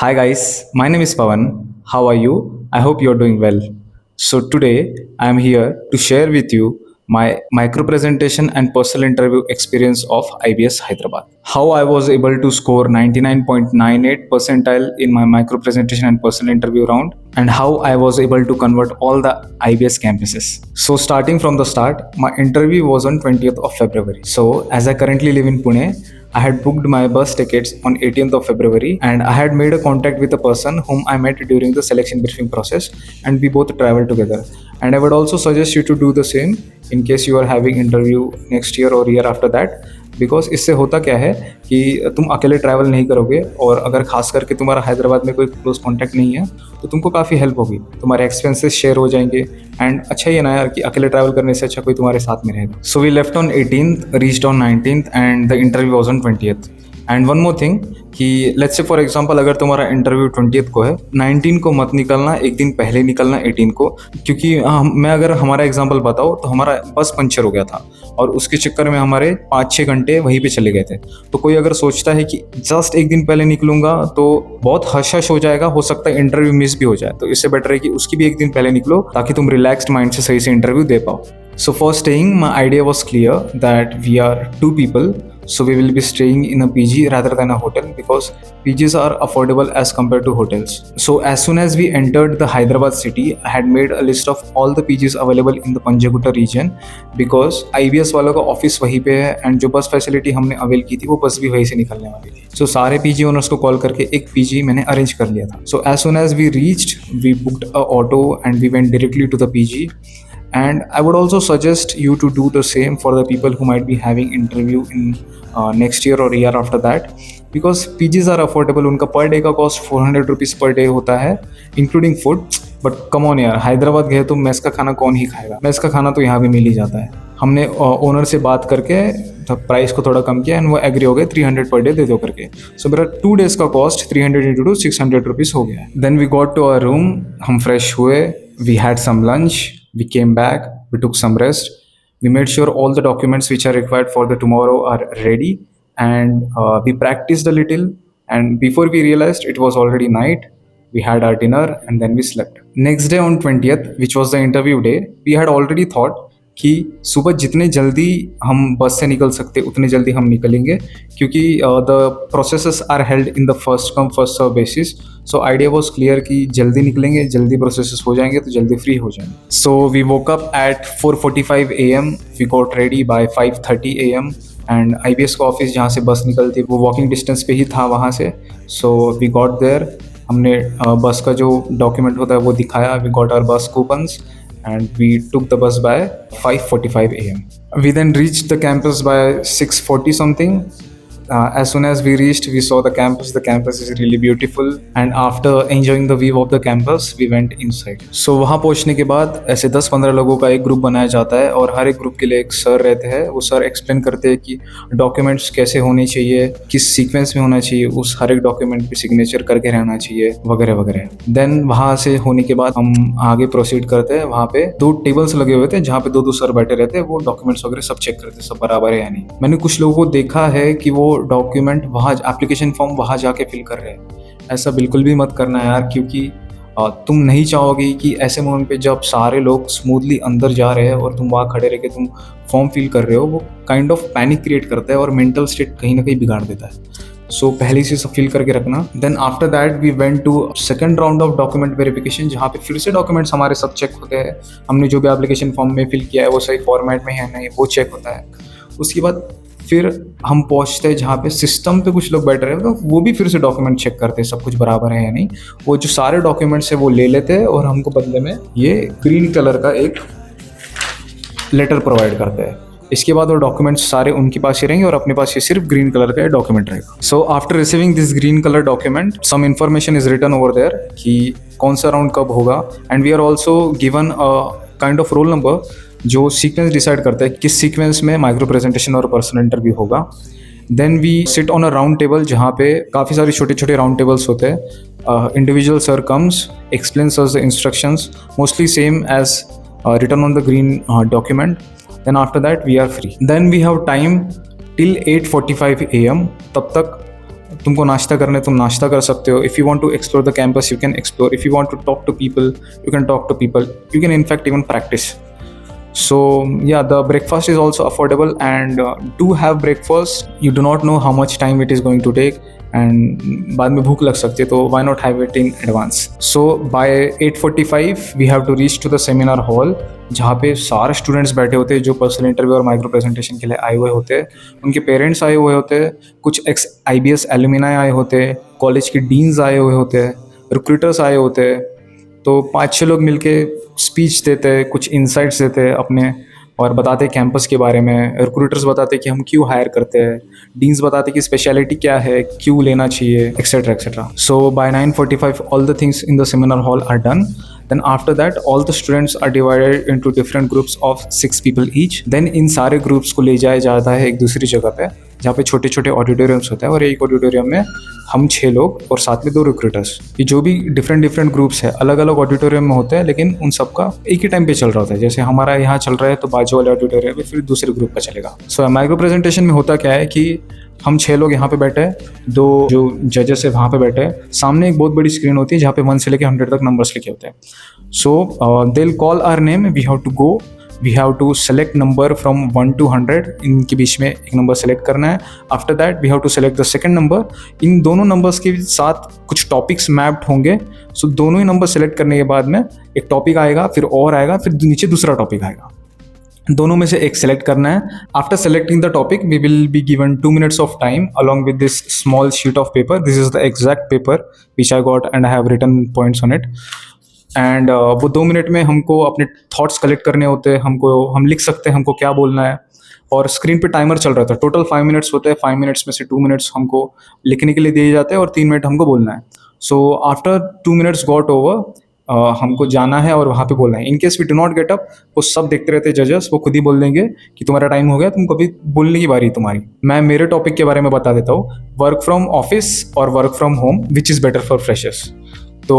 Hi guys, my name is Pavan. How are you? I hope you're doing well. So today I am here to share with you my micro presentation and personal interview experience of IBS Hyderabad. How I was able to score 99.98 percentile in my micro presentation and personal interview round, and how I was able to convert all the IBS campuses. So starting from the start, my interview was on 20th of February. So as I currently live in Pune, I had booked my bus tickets on 18th of February, and I had made a contact with a person whom I met during the selection briefing process, and we both traveled together. And I would also suggest you to do the same in case you are having interview next year or year after that, because इससे होता क्या है कि तुम अकेले travel नहीं करोगे, और अगर खास करके तुम्हारा हैदराबाद में कोई क्लोज कॉन्टैक्ट नहीं है तो तुमको काफ़ी हेल्प होगी, तुम्हारे एक्सपेंसेस शेयर हो जाएंगे। एंड अच्छा ही है ना यार कि अकेले ट्रैवल करने से अच्छा कोई तुम्हारे साथ में रहेगा। So we left on 18th, reached on 19th and the interview was on 20th। And one more thing कि लेट्स से फॉर एग्जांपल अगर तुम्हारा इंटरव्यू 20th को है, 19 को मत निकलना, एक दिन पहले निकलना 18 को, क्योंकि मैं अगर हमारा एग्जांपल बताऊँ तो हमारा बस पंचर हो गया था और उसके चक्कर में हमारे 5-6 घंटे वहीं पे चले गए थे। तो कोई अगर सोचता है कि जस्ट एक दिन पहले निकलूंगा तो बहुत हश हश हो जाएगा, हो सकता है इंटरव्यू मिस भी हो जाए, तो इससे बेटर है कि उसकी भी एक दिन पहले निकलो ताकि तुम रिलैक्स्ड माइंड से सही से इंटरव्यू दे पाओ। So for staying, my idea was clear that we are two people, so we will be staying in a PG rather than a hotel because PGs are affordable as compared to hotels. So as soon as we entered the Hyderabad city, I had made a list of all the PGs available in the Panjagutta region because IBS वालों का office वहीं पे है, and जो बस facility हमने avail की थी वो बस भी वहीं से निकलने वाली थी। सो सारे PG ओनर्स को कॉल करके एक PG मैंने अरेंज कर लिया था। सो as soon as we reached, we booked a auto and we went directly to the PG. And I would also suggest you to do the same for the people who might be having interview in next year or year after that, because PGs are affordable. उनका per day का cost 400 rupees per day होता है including food. But come on यार, हैदराबाद गए तो mess का खाना कौन ही खाएगा, मेस का खाना तो यहाँ भी मिल ही जाता है। हमने ओनर से बात करके प्राइस को थोड़ा कम किया एंड वो एग्री हो गए 300 पर डे दे दो करके। सो मेरा 2 days का कॉस्ट 300 इंटू 2 600 रुपीज़ हो गया। Then we got to our room, हम फ्रेश हुए, we had some lunch, we came back, we took some rest, we made sure all the documents which are required for the tomorrow are ready, and we practiced a little, and before we realized it was already night. We had our dinner and then we slept. Next day on 20th, which was the interview day, we had already thought कि सुबह जितने जल्दी हम बस से निकल सकते उतने जल्दी हम निकलेंगे, क्योंकि the processes are held in the first come first serve basis. So idea was clear कि जल्दी निकलेंगे, जल्दी प्रोसेसेस हो जाएंगे तो जल्दी फ्री हो जाएंगे। So we woke up at 4:45 AM, we got ready by 5:30 AM, and IBS का ऑफिस जहाँ से बस निकलती वो वॉकिंग डिस्टेंस पे ही था वहाँ से। सो वी गॉट देयर, हमने बस का जो डॉक्यूमेंट होता है वो दिखाया, वी गॉट आवर बस coupons and we took the bus by 5:45 AM. We then reached the campus by 6:40 something. As soon as we reached, we saw the campus. The campus is really beautiful, and after enjoying the view of the campus, we went inside. So वहाँ पहुँचने के बाद ऐसे 10-15 लोगों का एक group बनाया जाता है, और हर एक ग्रुप के लिए एक सर रहते हैं। वो सर एक्सप्लेन करते हैं कि डॉक्यूमेंट्स कैसे होने चाहिए, किस सीक्वेंस में होना चाहिए, उस हर एक डॉक्यूमेंट पे सिग्नेचर करके रहना चाहिए, वगैरह वगैरह। देन वहाँ से होने के बाद हम आगे प्रोसीड करते हैं। वहाँ पे 2 टेबल्स लगे हुए थे जहाँ पे 2-2 सर बैठे रहते हैं, वो डॉक्यूमेंट्स वगैरह सब चेक करते हैं सब बराबर है या नहीं। मैंने कुछ लोगों को देखा है कि वो डॉक्यूमेंट वहाँ एप्लीकेशन फॉर्म वहाँ जाके फिल कर रहे हैं। ऐसा बिल्कुल भी मत करना यार, क्योंकि तुम नहीं चाहोगे कि ऐसे मोमेंट पे जब सारे लोग स्मूथली अंदर जा रहे हैं और तुम वहाँ खड़े रह के तुम फॉर्म फिल कर रहे हो, वो काइंड ऑफ पैनिक क्रिएट करता है और मेंटल स्टेट कहीं ना कहीं बिगाड़ देता है। सो पहले से सब फिल करके रखना। Then after that we went to second round of document verification, जहाँ पे फिर से डॉक्यूमेंट्स हमारे सब चेक होते हैं। हमने जो भी एप्लीकेशन फॉर्म में फिल किया है वो सही फॉर्मेट में है नहीं, वो चेक होता है। उसके बाद फिर हम पहुंचते हैं जहाँ पे सिस्टम पे कुछ लोग बैठ रहे हैं, तो वो भी फिर से डॉक्यूमेंट चेक करते हैं सब कुछ बराबर है या नहीं। वो जो सारे डॉक्यूमेंट्स है वो ले लेते हैं और हमको बदले में ये ग्रीन कलर का एक लेटर प्रोवाइड करते हैं। इसके बाद वो डॉक्यूमेंट्स सारे उनके पास ही रहेंगे और अपने पास ये सिर्फ ग्रीन कलर का डॉक्यूमेंट रहेगा। So after receiving this green colour document, some information is written over there कि कौन सा राउंड कब होगा, and we are also given a kind of roll number जो सीक्वेंस डिसाइड करता है किस सीक्वेंस में माइक्रो प्रेजेंटेशन और पर्सनल इंटरव्यू होगा। Then we sit on a round table जहाँ पे काफ़ी सारे छोटे छोटे राउंड टेबल्स होते हैं। Individual sir comes, explains us the instructions, mostly same as written on the green document. Then after that we are free. Then we have time till 8:45 AM। तब तक तुमको नाश्ता करना है तुम नाश्ता कर सकते हो. If you want to explore the campus you can explore. If you want to talk to people you can talk to people. You can in fact even practice. So yeah, the breakfast is also affordable, and do have breakfast. You do not know how much time it is going to take, and बाद में भूख लग सकती है, तो why not have it in advance. So by 8:45 we have to reach to the seminar hall, जहाँ पे सारे स्टूडेंट्स बैठे होते हैं जो पर्सनल इंटरव्यू और माइक्रो प्रेजेंटेशन के लिए आए हुए होते हैं. उनके पेरेंट्स आए हुए होते हैं, कुछ एक्स IBS एलुमिनाई आए होते हैं, कॉलेज के डीन्स आए हुए होते हैं, रिक्रूटर्स आए होते हैं. तो 5-6 लोग मिलके स्पीच देते हैं, कुछ इंसाइट्स देते हैं अपने, और बताते हैं कैंपस के बारे में. रिक्रूटर्स बताते हैं कि हम क्यों हायर करते हैं, डीन्स बताते हैं कि स्पेशलिटी क्या है, क्यों लेना चाहिए, etcetera etcetera. So by 9:45 all the things in the seminar hall are done. Then after that all the students are divided into different groups of 6 people each. Then इन सारे ग्रुप्स को ले जाया जाता है एक दूसरी जगह पे, जहाँ पे छोटे छोटे ऑडिटोरियम्स होते हैं, और एक ऑडिटोरियम में हम 6 लोग और साथ में 2 रिक्रूटर्स. ये जो भी डिफरेंट ग्रुप्स है अलग अलग ऑडिटोरियम में होते हैं, लेकिन उन सबका एक ही टाइम पे चल रहा होता है. जैसे हमारा यहाँ चल रहा है तो बाजू वाले ऑडिटोरियम में फिर दूसरे ग्रुप का चलेगा. सो माइक्रो प्रेजेंटेशन में होता क्या है कि हम 6 लोग यहाँ पे बैठे हैं, 2 जो जजेस है वहाँ पे बैठे हैं, सामने एक बहुत बड़ी स्क्रीन होती है जहाँ पे 1 से लेकर 100 तक नंबर्स लिखे होते हैं. So they will call our name, we have to go, we have to select number from 1 to 100. इनके बीच में एक नंबर सेलेक्ट करना है. After that we have to select the second number. इन दोनों नंबर्स के साथ कुछ टॉपिक्स मैप्ड होंगे. सो दोनों ही नंबर सेलेक्ट करने के बाद में एक टॉपिक आएगा, फिर और आएगा, फिर नीचे दूसरा टॉपिक आएगा. दोनों में से एक सेलेक्ट करना है. After selecting the topic we will be given 2 minutes of time along with this small sheet of paper. This is the exact paper which I got and I have written points on it. And वो 2 minute में हमको अपने thoughts collect करने होते हैं. हम लिख सकते हैं हमको क्या बोलना है, और स्क्रीन पे टाइमर चल रहा था. टोटल 5 minutes होते हैं. 5 minutes में से 2 minutes हमको लिखने के लिए दिए जाते हैं और 3 मिनट हमको बोलना है. So after 2 minutes got over, हमको जाना है और वहाँ पे बोलना है. In case we do not get up, वो सब देखते रहते हैं जजेस, वो खुद ही बोल देंगे कि तुम्हारा टाइम हो गया, तुम कभी बोलने की बारी है तुम्हारी. मैं मेरे टॉपिक के बारे में बता देता हूँ, वर्क फ्रॉम ऑफिस और work from home which is better for freshers. तो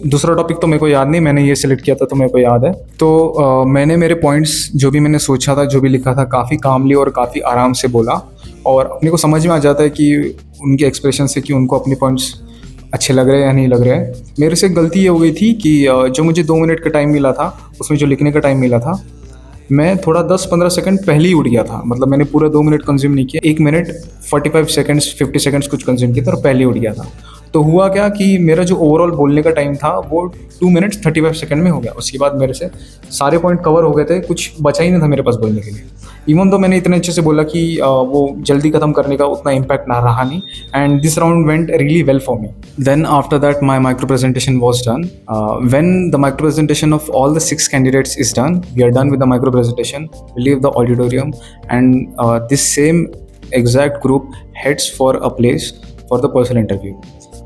दूसरा टॉपिक तो मेरे को याद नहीं, मैंने ये सिलेक्ट किया था तो मेरे को याद है. तो मैंने मेरे पॉइंट्स जो भी मैंने सोचा था, जो भी लिखा था, काफ़ी कामली और काफ़ी आराम से बोला, और अपने को समझ में आ जाता है कि उनके एक्सप्रेशन से कि उनको अपने पॉइंट्स अच्छे लग रहे हैं या नहीं लग रहे हैं. मेरे से गलती ये हो गई थी कि जो मुझे 2 मिनट का टाइम मिला था, उसमें जो लिखने का टाइम मिला था, मैं थोड़ा 10-15 सेकंड पहले ही उठ गया था. मतलब मैंने पूरा 2 मिनट कंज्यूम नहीं किया, 1 मिनट 45 सेकंड्स 50 सेकंड्स कुछ कंज्यूम किया था और पहले ही उठ गया था. तो हुआ क्या कि मेरा जो ओवरऑल बोलने का टाइम था वो 2 minutes 35 सेकंड में हो गया. उसके बाद मेरे से सारे पॉइंट कवर हो गए थे, कुछ बचा ही नहीं था मेरे पास बोलने के लिए. इवन तो मैंने इतने अच्छे से बोला कि वो जल्दी ख़त्म करने का उतना इम्पैक्ट ना रहा नहीं. And this round went really well for me. Then after that my micro presentation was done. When the micro presentation of all the 6 candidates is done, we are done with the micro presentation, we leave the auditorium, and this same exact group heads for a place for the personal interview.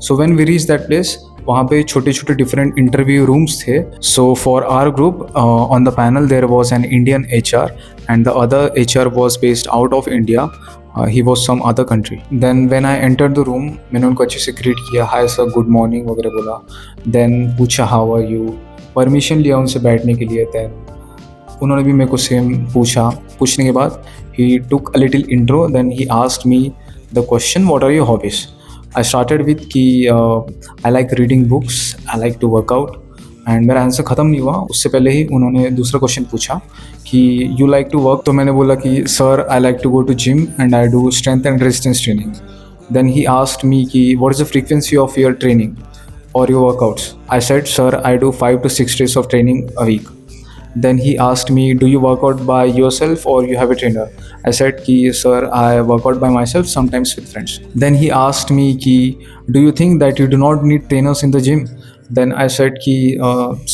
So when we reach that place, वहाँ पे छोटे छोटे different interview rooms थे. So for our group on the panel there was an Indian HR, and the other HR was based out of India. He was some other country. Then when I entered the room, मैंने उनको अच्छे से greet किया, hi sir, good morning वगैरह बोला. Then पूछा how are you, permission लिया उनसे बैठने के लिए. देन उन्होंने भी मेरे को सेम पूछा. पूछने के बाद he took a little intro. Then he asked me the question, what are your hobbies. I started with कि I like reading books, I like to work out, and मेरा आंसर ख़त्म नहीं हुआ उससे पहले ही उन्होंने दूसरा क्वेश्चन पूछा कि यू लाइक टू वर्क. तो मैंने बोला कि sir I like to go to gym and I do strength and resistance training. Then he asked me कि what is the frequency of your training और your workouts. I said sir I do 5 to 6 days of training a week. Then he asked me, do you work out by yourself or you have a trainer? I said ki sir, I work out by myself, sometimes with friends. Then he asked me ki, do you think that you do not need trainers in the gym? Then I said ki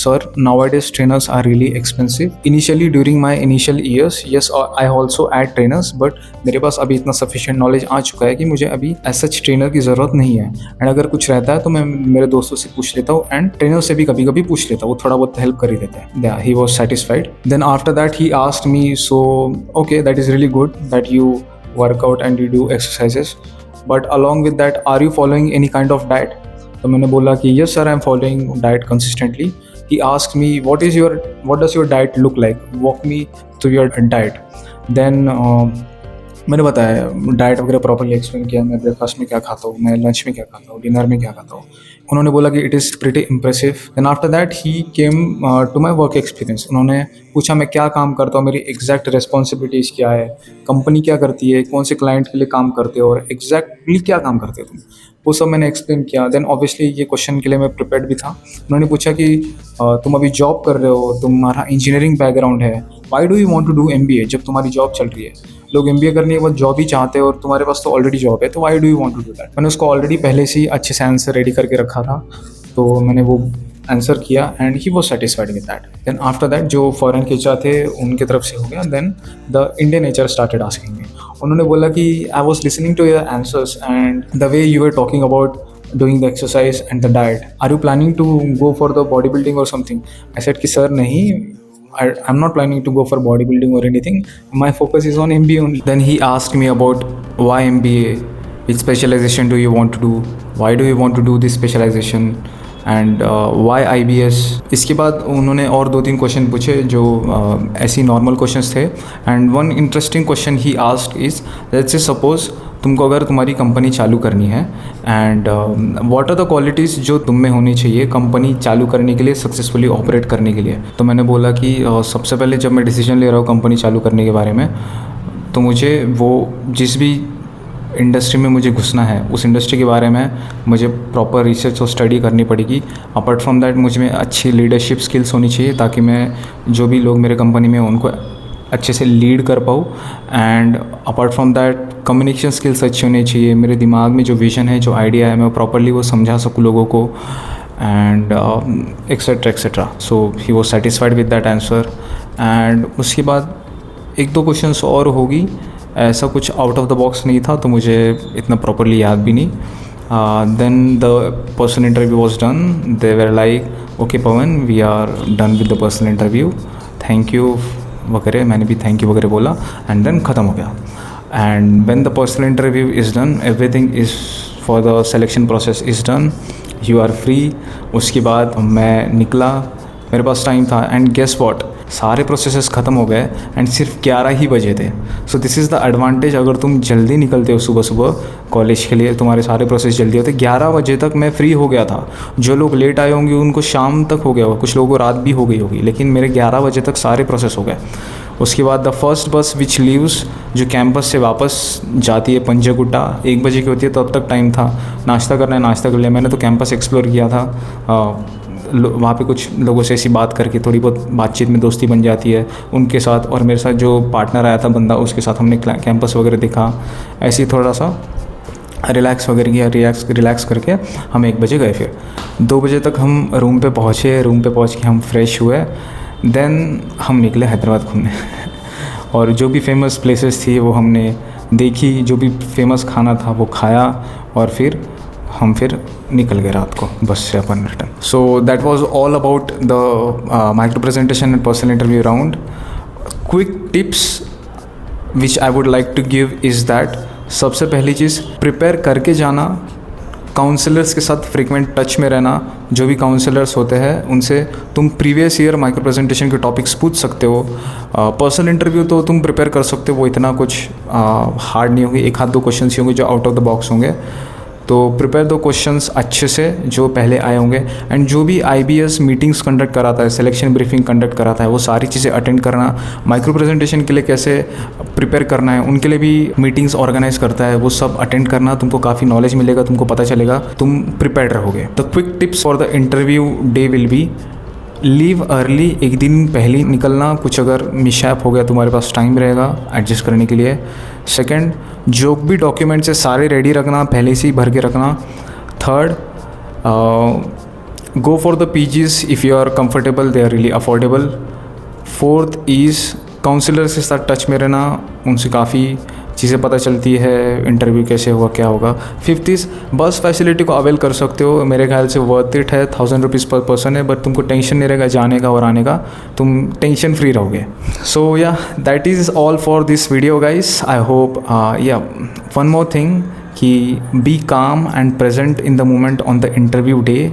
sir, nowadays trainers are really expensive. Initially during my initial years, yes, I also add trainers, but मेरे पास अभी इतना sufficient knowledge आ चुका है कि मुझे अभी as such trainer की ज़रूरत नहीं है. एंड अगर कुछ रहता है तो मैं मेरे दोस्तों से पूछ लेता हूँ, एंड ट्रेनर से भी कभी कभी पूछ लेता हूँ, वो थोड़ा बहुत हेल्प कर ही देते हैं. Yeah, he was satisfied. Then after that he asked me, so okay, that is really good that you work out and you do exercises, but along with that are you following any kind of diet? तो मैंने बोला कि yes sir, I am following diet consistently. He asked me, what does your diet look like? Walk me through your diet. Then मैंने बताया, diet वगैरह properly explain किया, मैं breakfast में क्या खाता हूँ, मैं लंच में क्या खाता हूँ, डिनर में क्या खाता हूँ। उन्होंने बोला कि it is pretty impressive. Then after that he came to my work experience. उन्होंने पूछा मैं क्या काम करता हूँ, मेरी एग्जैक्ट रिस्पॉन्सिबिलिटीज़ क्या है, कंपनी क्या करती है, कौन से क्लाइंट के लिए काम करते हो और एग्जैक्टली क्या काम करते हो तुम। वो सब मैंने एक्सप्लेन किया। देन ऑब्वियसली ये क्वेश्चन के लिए मैं प्रिपेयर्ड भी था। उन्होंने पूछा कि तुम अभी जॉब कर रहे हो, तुम्हारा इंजीनियरिंग बैकग्राउंड है, why do you want to do MBA जब तुम्हारी जॉब चल रही है। लोग एमबीए करने के बाद जॉब ही चाहते हैं और तुम्हारे पास तो ऑलरेडी जॉब है, तो why do you want to do that. मैंने उसको ऑलरेडी पहले से ही अच्छे से आंसर रेडी करके रखा था, तो मैंने वो आंसर किया and he was satisfied with that. Then after that जो फॉरेन के एचआर थे उनके तरफ से हो गया। Then the Indian HR started asking me. उन्होंने बोला कि I was listening to your answers and the way you are talking about doing the exercise and the diet, are you planning to go for the bodybuilding or something? I said कि sir नहीं, I'm not planning to go for bodybuilding or anything. My focus is on MBA only. Then he asked me about why MBA, which specialization do you want to do, why do you want to do this specialization and why IBS। इसके बाद उन्होंने और 2-3 question पूछे जो ऐसी normal questions थे। And one interesting question he asked is, let's say suppose तुमको अगर तुम्हारी कंपनी चालू करनी है and what are the qualities जो तुम में होनी चाहिए कंपनी चालू करने के लिए, सक्सेसफुली ऑपरेट करने के लिए। तो मैंने बोला कि सबसे पहले जब मैं डिसीजन ले रहा हूँ कंपनी चालू करने के बारे में, तो मुझे वो जिस भी इंडस्ट्री में मुझे घुसना है उस इंडस्ट्री के बारे में मुझे प्रॉपर रिसर्च और स्टडी करनी पड़ेगी। अपार्ट फ्रॉम दैट मुझ में अच्छी लीडरशिप स्किल्स होनी चाहिए ताकि मैं जो भी लोग मेरे कंपनी में उनको अच्छे से लीड कर पाऊँ। And apart from that communication skills अच्छी होनी चाहिए। मेरे दिमाग में जो विज़न है, जो आइडिया है, मैं प्रॉपरली वो समझा सकूँ लोगों को and etcetera etcetera. So he was satisfied with that answer. And उसके बाद 1-2 क्वेश्चंस और होगी, ऐसा कुछ आउट ऑफ द बॉक्स नहीं था तो मुझे इतना प्रॉपरली याद भी नहीं। Then the personal interview was done. They were like okay Pawan, we are done with the personal interview, thank you वगैरह। मैंने भी थैंक यू वगैरह बोला एंड देन ख़त्म हो गया। And when the personal interview is done, everything is for the selection process is done, you are free. उसके बाद मैं निकला, मेरे पास टाइम था एंड गेस व्हाट, सारे प्रोसेसेस ख़त्म हो गए एंड सिर्फ 11 ही बजे थे। So this is the advantage, अगर तुम जल्दी निकलते हो सुबह सुबह कॉलेज के लिए, तुम्हारे सारे प्रोसेस जल्दी होते। 11 बजे तक मैं फ्री हो गया था। जो लोग लेट आए होंगे उनको शाम तक हो गया होगा, कुछ लोगों को रात भी हो गई होगी, लेकिन मेरे 11 बजे तक सारे प्रोसेस हो गए। उसके बाद द फर्स्ट बस विच लीव्स, जो कैंपस से वापस जाती है पंजगुट्टा, 1 बजे की होती है, तो अब तक टाइम था नाश्ता करना है, नाश्ता कर लिया। मैंने तो कैंपस एक्सप्लोर किया था, वहाँ पे कुछ लोगों से ऐसी बात करके थोड़ी बहुत बातचीत में दोस्ती बन जाती है उनके साथ, और मेरे साथ जो पार्टनर आया था बंदा, उसके साथ हमने कैंपस वगैरह देखा, ऐसे ही थोड़ा सा रिलैक्स वगैरह किया। रिलैक्स करके हम 1 बजे गए। फिर 2 बजे तक हम रूम पे पहुँचे। रूम पे पहुँच के हम फ्रेश हुए। देन हम निकले हैदराबाद घूमने और जो भी फेमस प्लेसेस थी वो हमने देखी, जो भी फेमस खाना था वो खाया और फिर हम निकल गए रात को बस से अपन return. So that was all about the micro presentation and personal interview round. Quick tips which I would like to give is that सबसे पहली चीज़, प्रिपेयर करके जाना, काउंसलर्स के साथ फ्रीक्वेंट टच में रहना। जो भी काउंसलर्स होते हैं उनसे तुम प्रीवियस ईयर माइक्रो प्रेजेंटेशन के टॉपिक्स पूछ सकते हो। पर्सनल इंटरव्यू तो तुम प्रिपेयर कर सकते हो, वो इतना कुछ हार्ड नहीं होगी। 1-2 क्वेश्चन ही होंगे जो आउट ऑफ द बॉक्स होंगे, तो प्रिपेयर दो क्वेश्चंस अच्छे से जो पहले आए होंगे। एंड जो भी IBS मीटिंग्स कंडक्ट कराता है, सिलेक्शन ब्रीफिंग कंडक्ट कराता है, वो सारी चीज़ें अटेंड करना। माइक्रो प्रेजेंटेशन के लिए कैसे प्रिपेयर करना है उनके लिए भी मीटिंग्स ऑर्गेनाइज करता है, वो सब अटेंड करना। तुमको काफ़ी नॉलेज मिलेगा, तुमको पता चलेगा, तुम प्रिपेयर्ड रहोगे। The quick tips for the interview day will be, leave early, 1 दिन पहले निकलना। कुछ अगर मिसहैप हो गया तुम्हारे पास टाइम रहेगा एडजस्ट करने के लिए। सेकंड, जो भी डॉक्यूमेंट्स है सारे रेडी रखना, पहले से ही भर के रखना। Third, go for the PGs if you are comfortable, they are really affordable. Fourth is counsellor के साथ टच में रहना, उनसे काफ़ी चीज़ें पता चलती है, इंटरव्यू कैसे होगा क्या होगा। फिफ्थ इज़ बस फैसिलिटी को अवेल कर सकते हो, मेरे ख्याल से वर्थ इट है, 1000 रुपीज़ पर पर्सन है, बट तुमको टेंशन नहीं रहेगा जाने का और आने का, तुम टेंशन फ्री रहोगे। सो या that is all for this video guys. I hope या वन मोर थिंग कि बी काम and present in the moment on the interview day.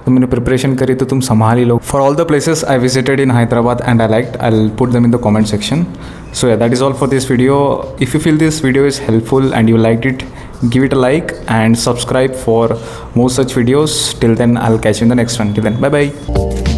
तुमने प्रिपरेशन करी तो तुम संभाल ही लो. For all the places I visited in Hyderabad and I liked, I'll put them in the comment section. So yeah, that is all for this video. If you feel this video is helpful and you liked it, give it a like and subscribe for more such videos. Till then, I'll catch you in the next one. Till then, bye bye.